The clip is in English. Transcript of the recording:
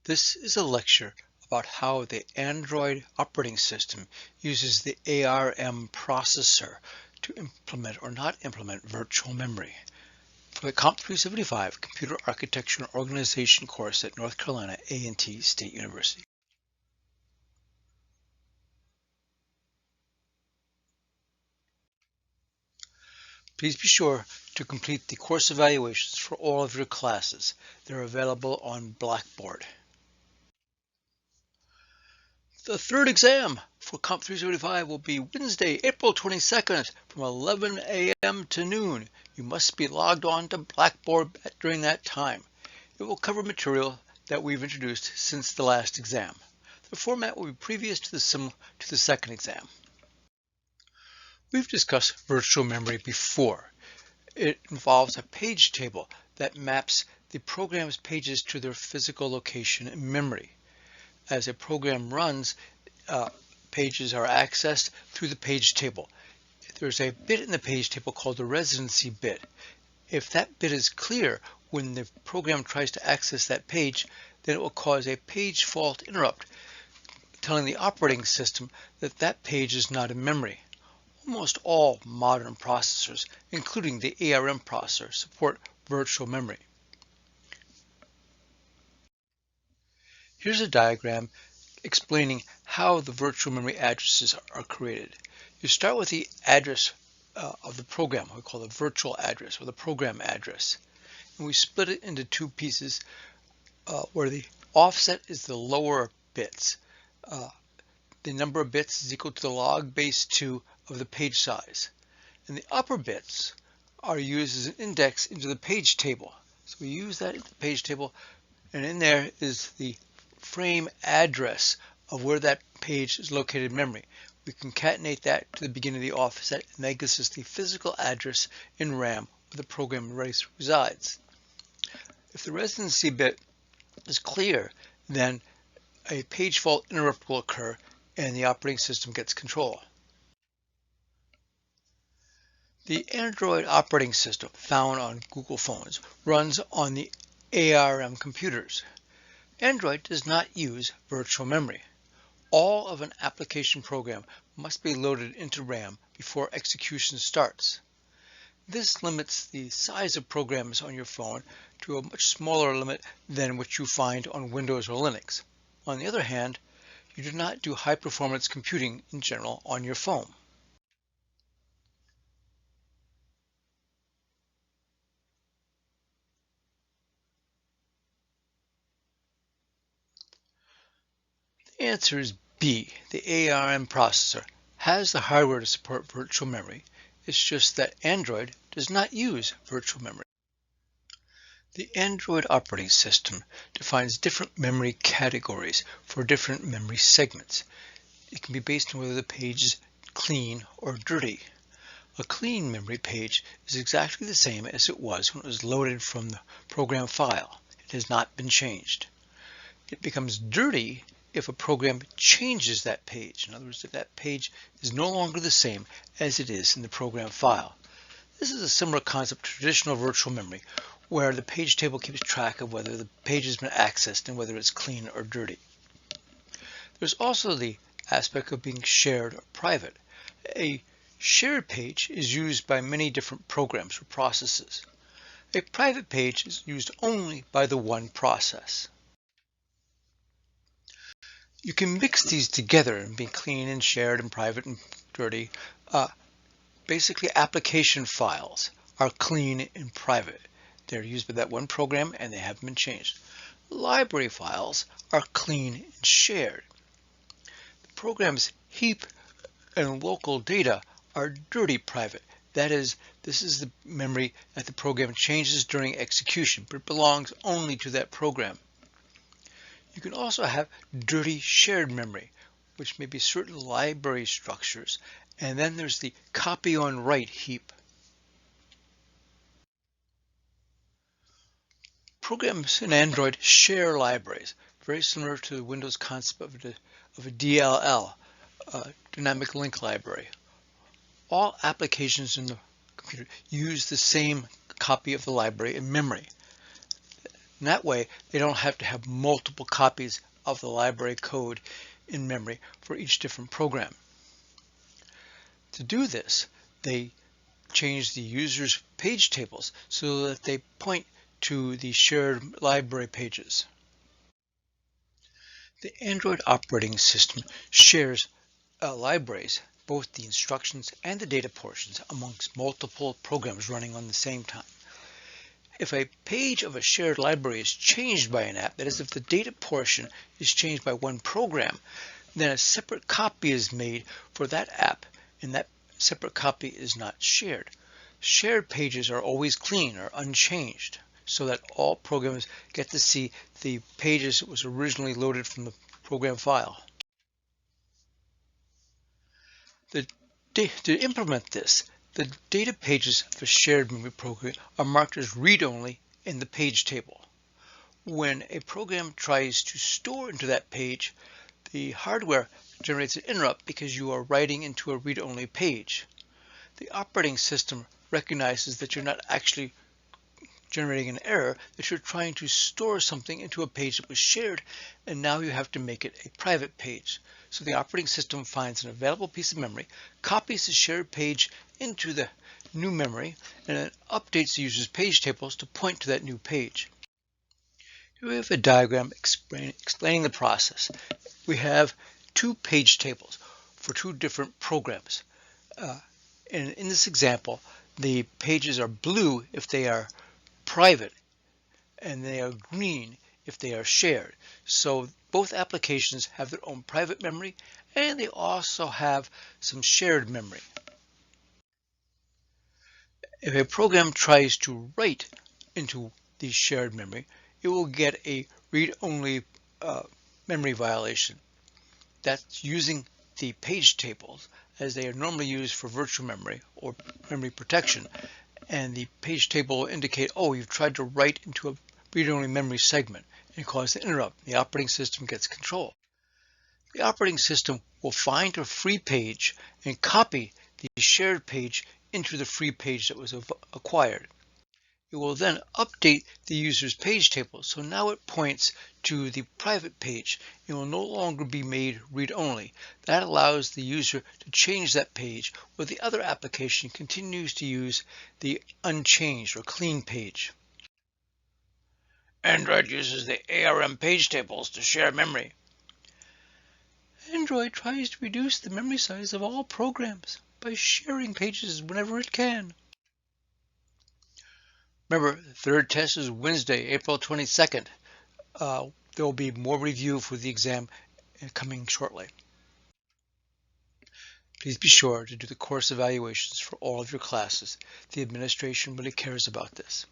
This is a lecture about how the Android operating system uses the ARM processor to implement or not implement virtual memory. For the Comp 375 Computer Architecture and Organization course at North Carolina A&T State University. Please be sure to complete the course evaluations for all of your classes. They're available on Blackboard. The third exam for Comp 375 will be Wednesday, April 22nd from 11 a.m. to noon. You must be logged on to Blackboard during that time. It will cover material that we've introduced since the last exam. The format will be previous to the second exam. We've discussed virtual memory before. It involves a page table that maps the program's pages to their physical location in memory. As a program runs, pages are accessed through the page table. There's a bit in the page table called the residency bit. If that bit is clear when the program tries to access that page, then it will cause a page fault interrupt, telling the operating system that that page is not in memory. Almost all modern processors, including the ARM processor, support virtual memory. Here's a diagram explaining how the virtual memory addresses are created. You start with the address of the program, we call the virtual address or the program address. And we split it into two pieces where the offset is the lower bits. The number of bits is equal to the log base 2 of the page size. And the upper bits are used as an index into the page table. So we use that in the page table, and in there is the frame address of where that page is located in memory. We concatenate that to the beginning of the offset, and that gives us the physical address in RAM where the program resides. If the residency bit is clear, then a page fault interrupt will occur and the operating system gets control. The Android operating system found on Google phones runs on the ARM computers. Android does not use virtual memory. All of an application program must be loaded into RAM before execution starts. This limits the size of programs on your phone to a much smaller limit than what you find on Windows or Linux. On the other hand, you do not do high-performance computing in general on your phone. The answer is B. The ARM processor has the hardware to support virtual memory. It's just that Android does not use virtual memory. The Android operating system defines different memory categories for different memory segments. It can be based on whether the page is clean or dirty. A clean memory page is exactly the same as it was when it was loaded from the program file. It has not been changed. It becomes dirty if a program changes that page. In other words, if that page is no longer the same as it is in the program file. This is a similar concept to traditional virtual memory, where the page table keeps track of whether the page has been accessed and whether it's clean or dirty. There's also the aspect of being shared or private. A shared page is used by many different programs or processes. A private page is used only by the one process. You can mix these together and be clean and shared and private and dirty. Basically, application files are clean and private. They're used by that one program and they haven't been changed. Library files are clean and shared. The program's heap and local data are dirty private. That is, this is the memory that the program changes during execution, but it belongs only to that program. You can also have dirty shared memory, which may be certain library structures, and then there's the copy on write heap. Programs in Android share libraries, very similar to the Windows concept of a DLL, dynamic link library. All applications in the computer use the same copy of the library in memory. And that way, they don't have to have multiple copies of the library code in memory for each different program. To do this, they change the user's page tables so that they point to the shared library pages. The Android operating system shares libraries, both the instructions and the data portions, amongst multiple programs running on the same time. If a page of a shared library is changed by an app, that is, if the data portion is changed by one program, then a separate copy is made for that app, and that separate copy is not shared. Shared pages are always clean or unchanged, so that all programs get to see the pages that was originally loaded from the program file. To implement this, the data pages of a shared memory program are marked as read-only in the page table. When a program tries to store into that page, the hardware generates an interrupt because you are writing into a read-only page. The operating system recognizes that you're not actually generating an error, that you're trying to store something into a page that was shared, and now you have to make it a private page. So the operating system finds an available piece of memory, copies the shared page into the new memory, and then updates the user's page tables to point to that new page. Here we have a diagram explaining the process. We have two page tables for two different programs. And in this example, the pages are blue if they are private, and they are green if they are shared. So both applications have their own private memory, and they also have some shared memory. If a program tries to write into the shared memory, it will get a read-only memory violation. That's using the page tables as they are normally used for virtual memory or memory protection. And the page table will indicate, oh, you've tried to write into a read-only memory segment and cause an interrupt. The operating system gets control. The operating system will find a free page and copy the shared page into the free page that was acquired. It will then update the user's page table, so now it points to the private page. It will no longer be made read-only. That allows the user to change that page, while the other application continues to use the unchanged or clean page. Android uses the ARM page tables to share memory. Android tries to reduce the memory size of all programs by sharing pages whenever it can. Remember, the third test is Wednesday, April 22nd. There will be more review for the exam coming shortly. Please be sure to do the course evaluations for all of your classes. The administration really cares about this.